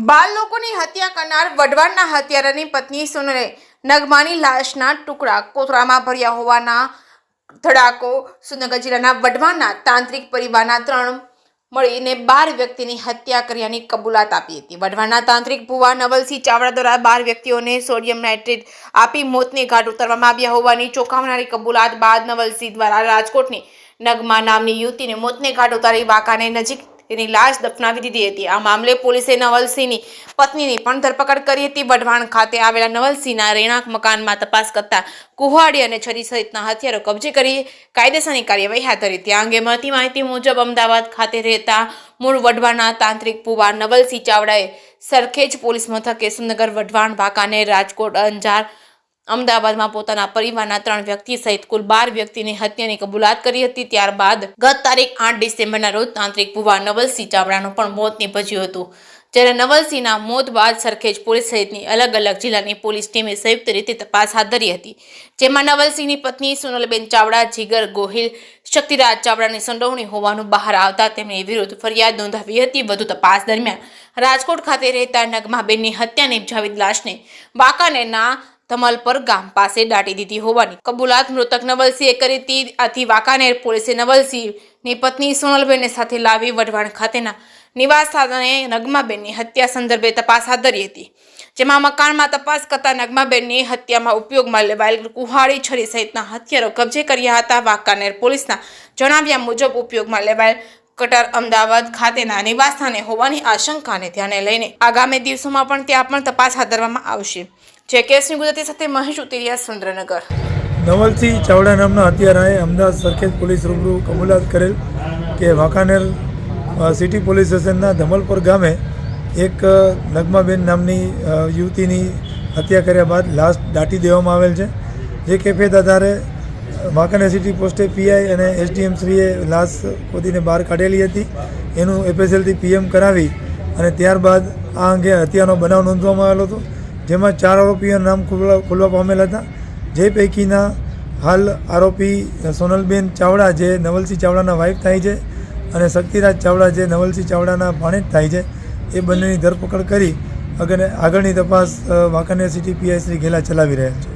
બાળ લોકોની હત્યા કરનાર વઢવાણના હત્યારાની પત્ની સોનલે નગમાની લાશના ટુકડા કોથળામાં ભર્યા હોવાના ધડાકો સુરેન્દ્રનગર જિલ્લાના વઢવાણના તાંત્રિક પરિવારના 3 મળીને 12 વ્યક્તિની હત્યા કર્યાની કબૂલાત આપી હતી। વઢવાણના તાંત્રિક ભુવા નવલસિંહ ચાવડા દ્વારા 12 વ્યક્તિઓને સોડિયમ નાઇટ્રેટ આપી મોતને ઘાટ ઉતારવામાં આવ્યા હોવાની ચોંકાવનારી કબૂલાત બાદ નવલસિંહ દ્વારા રાજકોટની નગમા નામની યુવતીને મોતને ઘાટ ઉતારી વાંકાનેર નજીક તેની લાશ દફનાવી દીધી હતી। આ મામલે પોલીસે નવલસિંહની પત્નીની પણ ધરપકડ કરી હતી। વઢવાણ ખાતે આવેલા નવલસિંહના રહેણાંક મકાનમાં તપાસ કરતા કુહાડી અને છરી સહિતના હથિયારો કબજે કરી કાયદેસરની કાર્યવાહી હાથ ધરી હતી। આ અંગે મળતી માહિતી મુજબ અમદાવાદ ખાતે રહેતા મૂળ વઢવાણના તાંત્રિક ભુવા નવલસિંહ ચાવડાએ સરખેજ પોલીસ મથકે સુરેન્દ્રનગર, વઢવાણ, વાંકાનેર, રાજકોટ, અંજાર, અમદાવાદમાં પોતાના પરિવારના 3 વ્યક્તિ સહિત કુલ 12 વ્યક્તિની હત્યાની કબૂલાત કરી હતી। ત્યારબાદ ગત તારીખ 8 ડિસેમ્બરના રોજ તાંત્રિક ભુવા નવલસિંહ ચાવડાનું પણ મોત નીપજ્યું હતું। જ્યારે નવલસિંહના મોત બાદ સરખેજ પોલીસ સહિતની અલગ અલગ જિલ્લાની પોલીસ ટીમે સંયુક્ત રીતે તપાસ હાથ ધરી હતી, જેમાં નવલસિંહની પત્ની સોનલબેન ચાવડા, જીગર ગોહિલ, શક્તિરાજ ચાવડાની સંડોવણી હોવાનું બહાર આવતા તેમની વિરુદ્ધ ફરિયાદ નોંધાવી હતી। વધુ તપાસ દરમિયાન રાજકોટ ખાતે રહેતા નગમાબેનની હત્યા નિપજાવી લાશને વાંકાનેરના ધમલપર ગામ પાસે દાટી દીધી હોવાની કબૂલાત મૃતક નવલસિંહે કરી હતી। આથી વાંકાનેર પોલીસે નવલસિંહની પત્ની સોનલબેનને સાથે લાવી વઢવાણ ખાતેના નિવાસ સ્થાને નગમાબેનની હત્યા સંદર્ભે તપાસ હાથ ધરી હતી, જેમાં મકાનમાં તપાસ કરતા નગમાબેનની હત્યામાં ઉપયોગમાં લેવાયેલ કુહાડી, છરી સહિતના હથિયારો કબજે કર્યા હતા। વાંકાનેર પોલીસના જણાવ્યા મુજબ ઉપયોગમાં લેવાયેલ કટર અમદાવાદ ખાતેના નિવાસ સ્થાને હોવાની આશંકાને ધ્યાને લઈને આગામી દિવસોમાં પણ ત્યાં પણ તપાસ હાથ ધરવામાં આવશે। જે કેસની ગુજરાતી સાથે મહેશ ઉતરિયા, સુરેન્દ્રનગર। નવલસિંહ ચાવડા નામના હત્યારાએ અમદાવાદ સરખેજ પોલીસ રૂબરૂ કબૂલાત કરેલ કે વાંકાનેર સિટી પોલીસ સ્ટેશનના ધમલપર ગામે એક નગમાબેન નામની યુવતીની હત્યા કર્યા બાદ લાશ દાટી દેવામાં આવેલ છે। જે કેફેત આધારે વાંકાનેર સિટી પોસ્ટે પીઆઈ અને એસડીએમ શ્રીએ લાશ ખોદીને બહાર કાઢેલી હતી। એનું એફએસએલથી પીએમ કરાવી અને ત્યારબાદ આ અંગે હત્યાનો બનાવ નોંધવામાં આવેલો હતો, જેમાં 4 આરોપીઓના નામ ખુલવા પામેલ હતા। જે પૈકીના હાલ આરોપી સોનલબેન ચાવડા જે નવલસિંહ ચાવડાના વાઇફ થાય છે અને શક્તિરાજ ચાવડા જે નવલસિંહ ચાવડાના ભાણેજ થાય છે, એ બંનેની ધરપકડ કરી આગળની તપાસ વાંકાનેર સિટી પીઆઈ શ્રી ઘેલા ચલાવી રહ્યા છે।